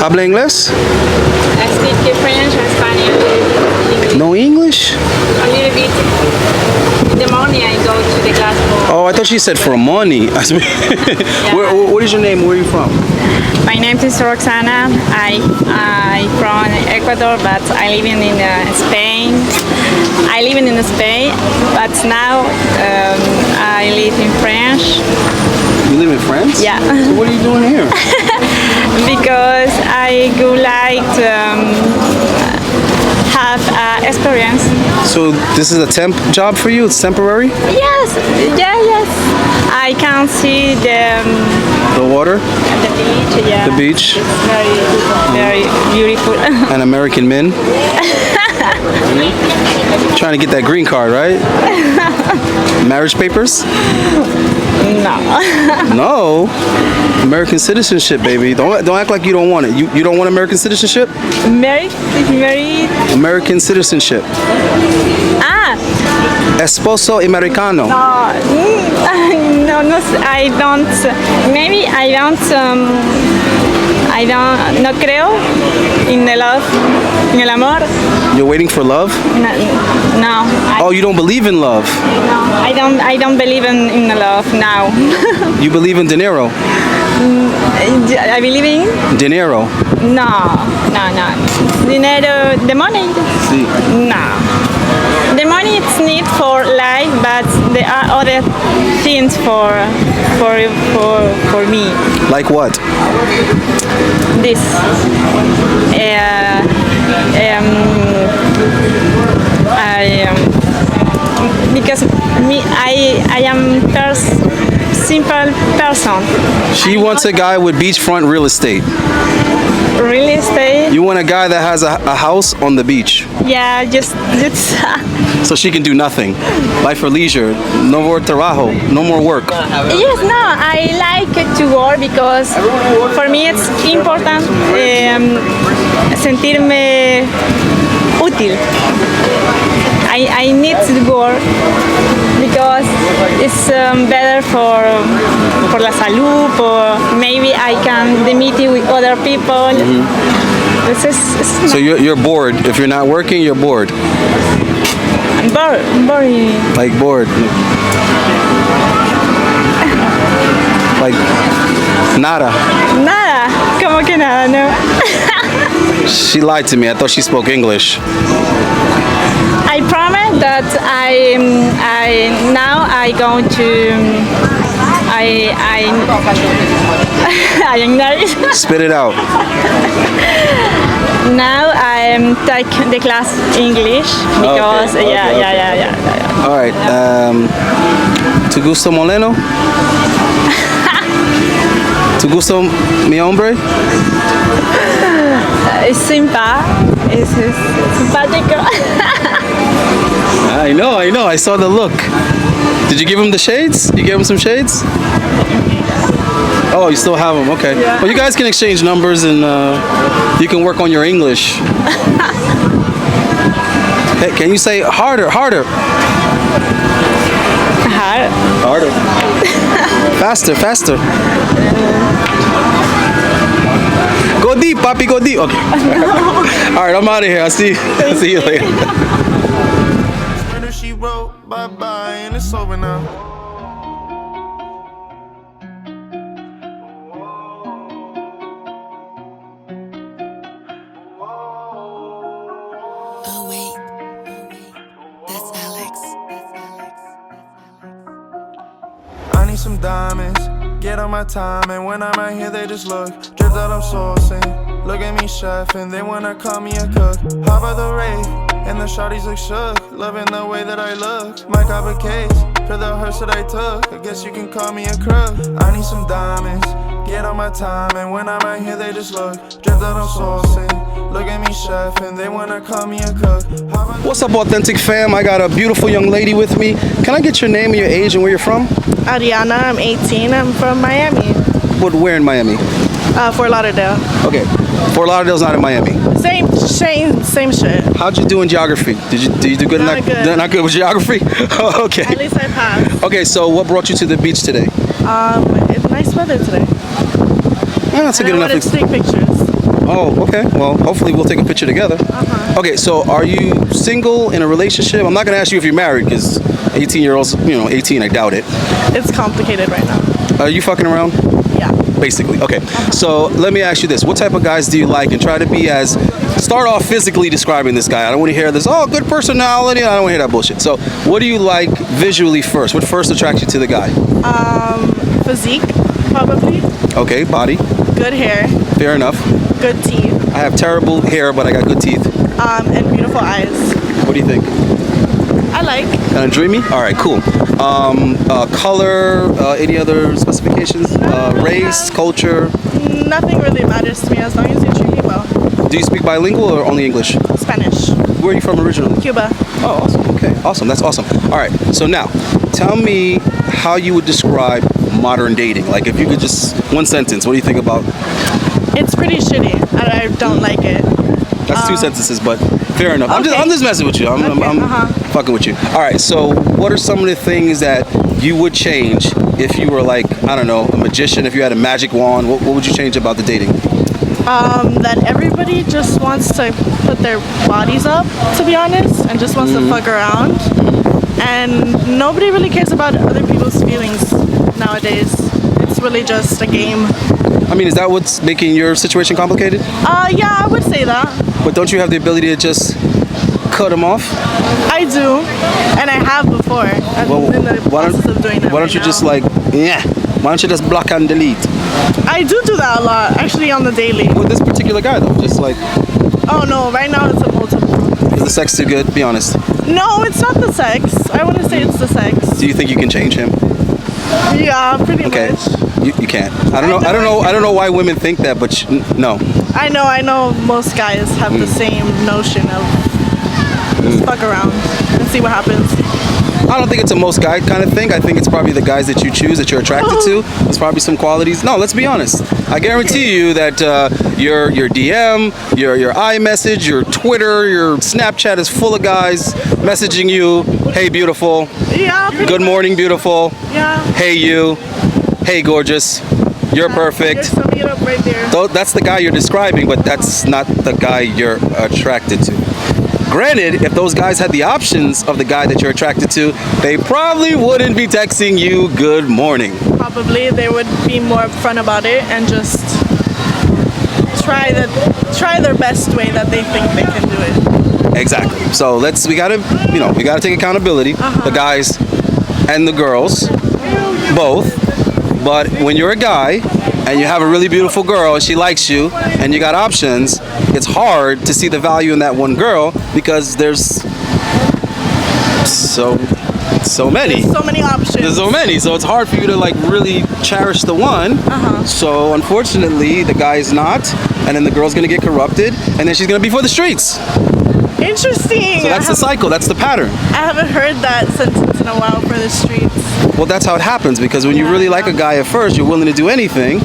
¿Habla inglés? I speak French and Spanish. No English? A little bit. In the morning I go to the class for... Oh, I thought she said for money. What is your name? Where are you from? My name is Roxana. I from Ecuador, but I live in Spain. I live in Spain, but now I live in France. You live in France? Yeah. So what are you doing here? Because I would like to have experience. So this is a temp job for you? It's temporary? Yes, yes. I can see The water? the beach. Yeah. The beach? It's very beautiful. And American men? Trying to get that green card, right? Marriage papers? No. No. American citizenship, baby. Don't act like you don't want it. You don't want American citizenship? Married? American citizenship. Ah. Esposo americano. No. No. I don't. Maybe I don't. No creo in the love, in el amor. You're waiting for love? No. Oh, you don't believe in love? No, I don't believe in love now. You believe in dinero? I believe in? Dinero? No. Dinero, the money? Sí. No. The money is need for life, but there are other things for me. Like what? This. Because I am simple person. She wants a guy with beachfront real estate. Real estate? You want a guy that has a house on the beach. Yeah, just So she can do nothing. Life for leisure. No more trabajo. No more work. Yes, no, I like to work because for me it's important sentirme útil. I need to work because it's better for la salud, maybe I can meet with other people. Mm-hmm. So you're bored. If you're not working, you're bored. Boring. Like bored. Like nada. Nada. ¿Cómo que nada? No. She lied to me. I thought she spoke English. I promise that now I go to I am Spit it out. Now I take the class English because Okay. Yeah. All right. Tu gusto moleno? Tu gusto mi hombre? Es simpático. I know. I saw the look. Did you give him the shades? You gave him some shades? Oh, you still have them. Okay. Yeah. Well, you guys can exchange numbers and you can work on your English. Hey, can you say harder? Hard. Harder. Faster. Go deep, papi, go deep. Okay. All right, I'm out of here. I'll see you later. She wrote bye-bye and it's over now. Oh wait, that's Alex. I need some diamonds, get on my time, and when I'm out here they just look. Drip that I'm sourcing, look at me chef, and they wanna call me a cook. Hop by the rave, and the shawties look shook, loving the way that I look. Might cop a case for the hearse that I took, I guess you can call me a crook. I need some diamonds, get on my time, and when I'm out here they just look. Drip that I'm sourcing, look at me chef, and they wanna call me a cook. What's up, Authentic fam? I got a beautiful young lady with me. Can I get your name and your age and where you're from? Ariana, I'm 18. I'm from Miami. Where in Miami? Fort Lauderdale. Okay. Fort Lauderdale's not in Miami. Same shit. How'd you do in geography? Did you do good? Not good. Not good with geography? Okay. At least I passed. Okay, so what brought you to the beach today? It's nice weather today. That's a good I enough. wanted to take pictures. Oh, okay. Well, hopefully we'll take a picture together. Okay, so are you single, in a relationship? I'm not gonna ask you if you're married, because 18-year-olds, 18, I doubt it. It's complicated right now. Are you fucking around? Yeah. Basically. Okay. So let me ask you this. What type of guys do you like? And try to be as, start off physically describing this guy. I don't want to hear this, oh, good personality. I don't want to hear that bullshit. So what do you like visually first? What first attracts you to the guy? Physique, probably. Okay, body. Good hair. Fair enough. Good teeth. I have terrible hair, but I got good teeth. And beautiful eyes. What do you think? I like. Kind of dreamy? All right, cool. Color, any other specifications? Race, culture? Nothing really matters to me as long as you treat me well. Do you speak bilingual or only English? Spanish. Where are you from originally? Cuba. Oh, awesome. Okay, awesome. That's awesome. All right, so now, tell me how you would describe modern dating. Like, if you could just, one sentence, what do you think about? It's pretty shitty. I don't like it. That's two sentences, but fair enough. Okay. I'm just messing with you. I'm fucking with you. All right, so what are some of the things that you would change if you were like, I don't know, a magician, if you had a magic wand? What would you change about the dating? That everybody just wants to put their bodies up, to be honest, and just wants to fuck around. And nobody really cares about other people's feelings nowadays. It's really just a game. I mean, is that what's making your situation complicated? Yeah, I would say that. But don't you have the ability to just cut them off? I do, and I have before. I'm in the process of doing that. Why don't you just like, yeah, why don't you just block and delete? I do that a lot, actually, on the daily. With this particular guy though, just like, Oh no, right now it's a multiple. is the sex too good? Be honest. No, it's not the sex. I wouldn't say it's the sex. Do you think you can change him? Yeah, pretty Okay, much. you can't. I don't know why women think that, but no. I know most guys have the same notion of just fuck around and see what happens. I don't think it's a most guy kind of thing. I think it's probably the guys that you choose, that you're attracted to. There's probably some qualities. No, let's be honest. I guarantee you that your DM, your iMessage, your Twitter, your Snapchat is full of guys messaging you, hey beautiful, Yeah. good morning beautiful, Yeah. hey you, hey gorgeous, you're perfect. There's summing it up right there. That's the guy you're describing, but that's not the guy you're attracted to. Granted, if those guys had the options of the guy that you're attracted to, they probably wouldn't be texting you good morning. Probably they would be more upfront about it and just try their best way that they think they can do it. Exactly. So we gotta take accountability, the guys and the girls, both. But when you're a guy and you have a really beautiful girl and she likes you and you got options, it's hard to see the value in that one girl because there's so many. There's so many options. There's so many, so it's hard for you to like really cherish the one. So unfortunately, the guy's not, and then the girl's gonna get corrupted, and then she's gonna be for the streets. Interesting. So that's the cycle. That's the pattern. I haven't heard that sentence in a while for the streets. Well, that's how it happens because when you really like a guy at first, you're willing to do anything,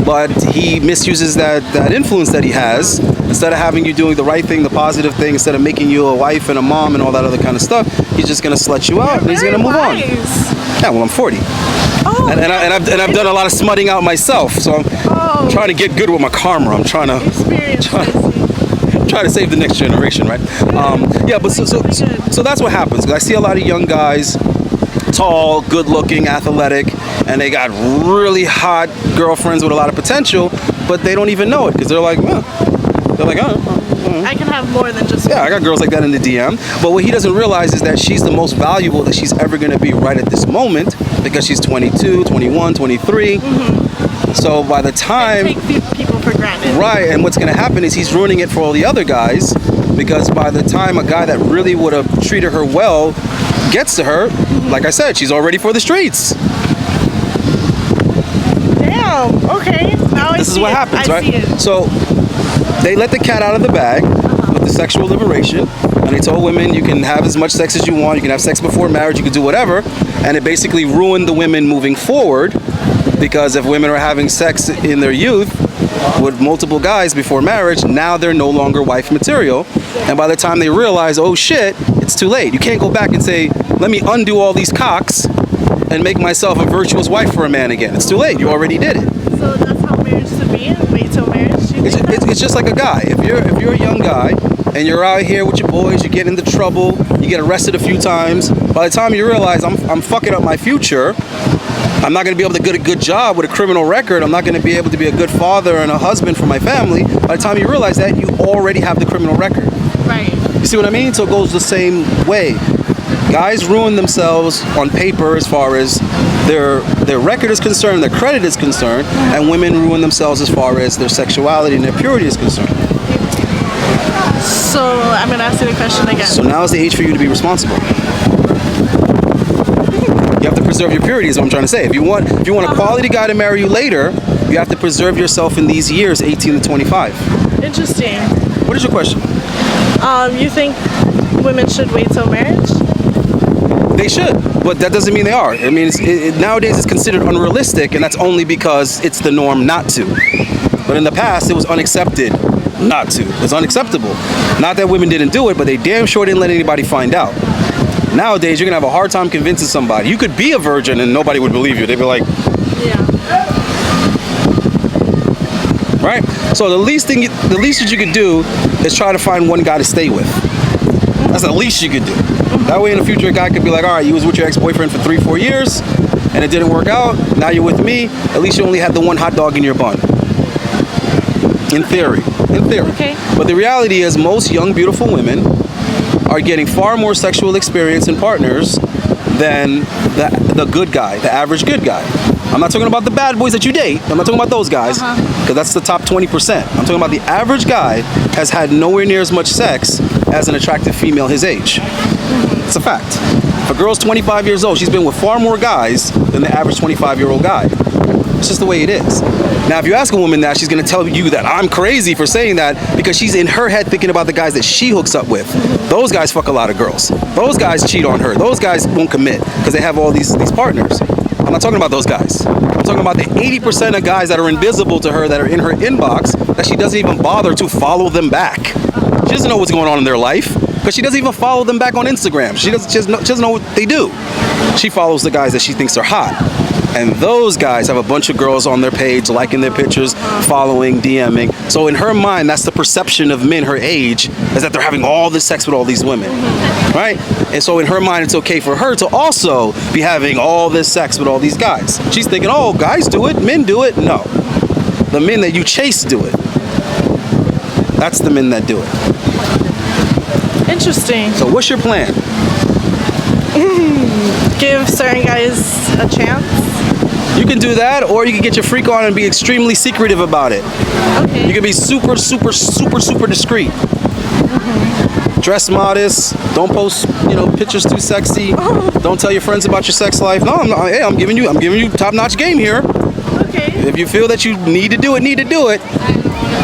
but he misuses that influence that he has. Instead of having you doing the right thing, the positive thing, instead of making you a wife and a mom and all that other kind of stuff, he's just gonna slut you out and he's gonna move on. Yeah, well, I'm 40. Oh, And I've done a lot of smutting out myself, so I'm trying to get good with my karma. I'm trying to try to save the next generation, right? Yeah, but so that's what happens. I see a lot of young guys, tall, good-looking, athletic, and they got really hot girlfriends with a lot of potential, but they don't even know it because they're like, I can have more than just yeah, I got girls like that in the DM. But what he doesn't realize is that she's the most valuable that she's ever going to be right at this moment because she's 22, 21, 23. So by the time... take people for granted. Right, and what's going to happen is he's ruining it for all the other guys because by the time a guy that really would have treated her well gets to her, like I said, she's already for the streets. Damn, okay. Now This is what happens, I right? see it. So they let the cat out of the bag with the sexual liberation, and they told women you can have as much sex as you want, you can have sex before marriage, you can do whatever, and it basically ruined the women moving forward because if women are having sex in their youth with multiple guys before marriage, now they're no longer wife material, and by the time they realize, oh shit, it's too late. You can't go back and say, let me undo all these cocks and make myself a virtuous wife for a man again. It's too late. You already did it. So that's how marriage should be. Wait till marriage. It's just like a guy. If you're a young guy and you're out here with your boys, you get into trouble, you get arrested a few times. By the time you realize I'm fucking up my future, I'm not going to be able to get a good job with a criminal record. I'm not going to be able to be a good father and a husband for my family. By the time you realize that, you already have the criminal record. Right. You see what I mean? So it goes the same way. Guys ruin themselves on paper as far as their record is concerned, their credit is concerned, and women ruin themselves as far as their sexuality and their purity is concerned. So I'm gonna ask you the question again. So now is the age for you to be responsible. You have to preserve your purity is what I'm trying to say. If you want a quality guy to marry you later, you have to preserve yourself in these years, 18 to 25. Interesting. What is your question? You think women should wait till marriage? They should, but that doesn't mean they are. I mean, nowadays it's considered unrealistic, and that's only because it's the norm not to. But in the past, it was unaccepted not to. It's unacceptable. Not that women didn't do it, but they damn sure didn't let anybody find out. Nowadays, you're gonna have a hard time convincing somebody. You could be a virgin and nobody would believe you. They'd be like, Yeah. right? So the least that you could do is try to find one guy to stay with. That's the least you could do. That way in the future, a guy could be like, all right, you was with your ex-boyfriend for 3-4 years and it didn't work out. Now you're with me. At least you only had the one hot dog in your bun. In theory. Okay. But the reality is most young, beautiful women are getting far more sexual experience in partners than the good guy, the average good guy. I'm not talking about the bad boys that you date. I'm not talking about those guys, because that's the top 20%. I'm talking about the average guy has had nowhere near as much sex as an attractive female his age. It's a fact. If a girl's 25 years old, she's been with far more guys than the average 25-year-old guy. It's just the way it is. Now, if you ask a woman that, she's going to tell you that I'm crazy for saying that because she's in her head thinking about the guys that she hooks up with. Those guys fuck a lot of girls. Those guys cheat on her. Those guys won't commit because they have all these partners. I'm not talking about those guys. I'm talking about the 80% of guys that are invisible to her, that are in her inbox, that she doesn't even bother to follow them back. She doesn't know what's going on in their life because she doesn't even follow them back on Instagram. She doesn't know what they do. She follows the guys that she thinks are hot. And those guys have a bunch of girls on their page, liking their pictures, following, DMing. So in her mind, that's the perception of men her age, is that they're having all this sex with all these women, right? And so in her mind, it's okay for her to also be having all this sex with all these guys. She's thinking, oh, guys do it, men do it. No, the men that you chase do it. That's the men that do it. Interesting. So what's your plan? Give certain guys a chance. You can do that, or you can get your freak on and be extremely secretive about it. Okay. You can be super, super, super, super discreet. Dress modest. Don't post, pictures too sexy. Don't tell your friends about your sex life. No, I'm giving you top-notch game here. Okay. If you feel that you need to do it,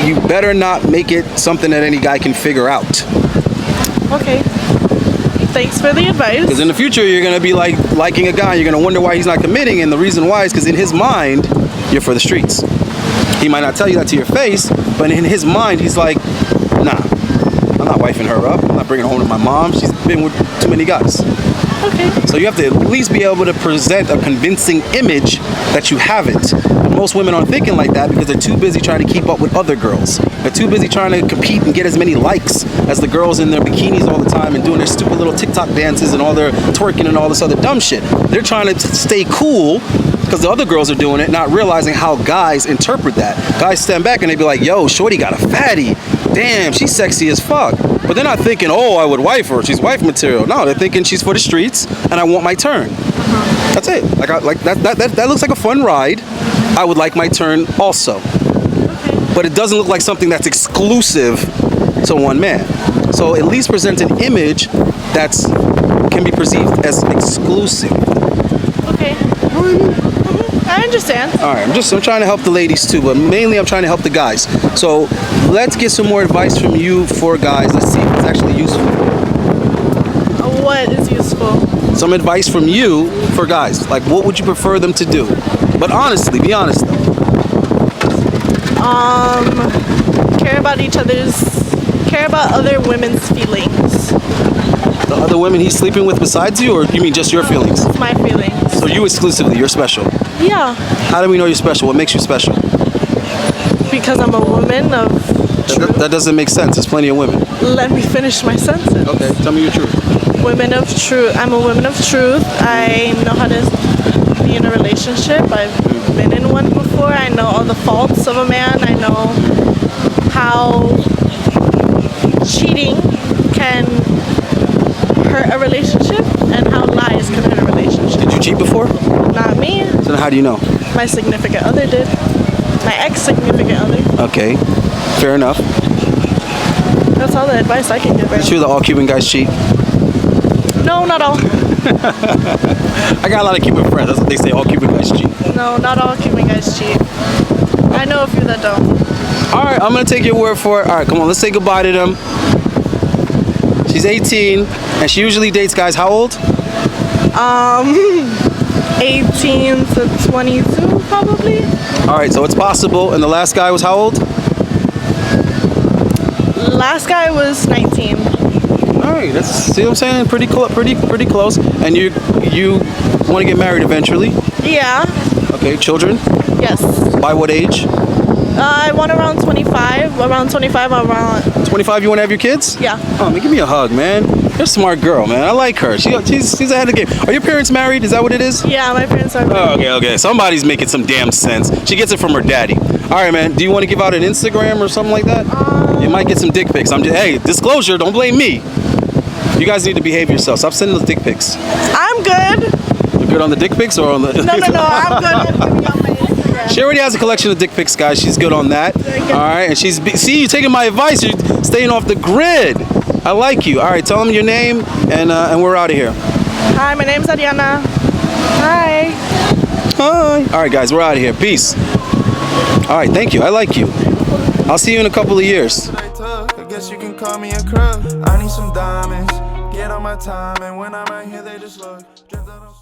you better not make it something that any guy can figure out. Okay. Thanks for the advice. Because in the future, you're going to be liking a guy. You're going to wonder why he's not committing. And the reason why is because in his mind, you're for the streets. He might not tell you that to your face, but in his mind, he's like, nah, I'm not wifing her up. I'm not bringing her home to my mom. She's been with too many guys. Okay. So you have to at least be able to present a convincing image that you haven't. But most women aren't thinking like that because they're too busy trying to keep up with other girls. They're too busy trying to compete and get as many likes as the girls in their bikinis all the time and doing their stupid little TikTok dances and all their twerking and all this other dumb shit. They're trying to stay cool because the other girls are doing it, not realizing how guys interpret that. Guys stand back and they be like, yo, shorty got a fatty. Damn, she's sexy as fuck. But they're not thinking, oh, I would wife her. She's wife material. No, they're thinking she's for the streets and I want my turn. That's it. That looks like a fun ride. I would like my turn also. But it doesn't look like something that's exclusive to one man. So at least present an image that's can be perceived as exclusive. Okay. I understand. All right, I'm trying to help the ladies too, but mainly I'm trying to help the guys. So let's get some more advice from you for guys. Let's see if it's actually useful. What is useful? Some advice from you for guys. Like, what would you prefer them to do? But honestly, be honest though. Care about other women's feelings. The other women he's sleeping with besides you, or you mean just your feelings? It's my feelings. So you exclusively, you're special. Yeah. How do we know you're special? What makes you special? Because I'm a woman of truth. That doesn't make sense. There's plenty of women. Let me finish my sentence. Okay, tell me your truth. Women of truth. I'm a woman of truth. I know how to be in a relationship. I've been in one before. I know all the faults of a man. I know how cheating can hurt a relationship and how lies can hurt a relationship. Did you cheat before? Not me. So how do you know? My significant other did. My ex-significant other. Okay, fair enough. That's all the advice I can give her. It's true that all Cuban guys cheat. No, not all. I got a lot of Cuban friends. That's what they say. All Cuban guys cheat. No, not all Cuban guys cheat. I know a few that don't. All right, I'm gonna take your word for it. All right, come on, let's say goodbye to them. She's 18, and she usually dates guys how old? 18 to 22, probably. All right, so it's possible. And the last guy was how old? Last guy was 19. All right, that's, see what I'm saying? Pretty close. And you want to get married eventually? Yeah. Okay, children? Yes. By what age? I want around 25. Around 25, around. 25, you want to have your kids? Yeah. Oh, man, give me a hug, man. You're a smart girl, man. I like her. She's ahead of the game. Are your parents married? Is that what it is? Yeah, my parents are. Oh, okay. Somebody's making some damn sense. She gets it from her daddy. All right, man. Do you want to give out an Instagram or something like that? You might get some dick pics. Hey, disclosure. Don't blame me. You guys need to behave yourselves. Stop sending those dick pics. I'm good. You're good on the dick pics or on the? No. I'm good at giving out my Instagram. She already has a collection of dick pics, guys. She's good on that. All right, and see, you taking my advice. You're staying off the grid. I like you. All right, tell them your name, and we're out of here. Hi, my name's Ariana. Hi. Hi. All right, guys, we're out of here. Peace. All right, thank you. I like you. I'll see you in a couple of years. I guess you can call me a crook. I need some diamonds. Get on my time, and when I'm out here, they just look. Dripped out on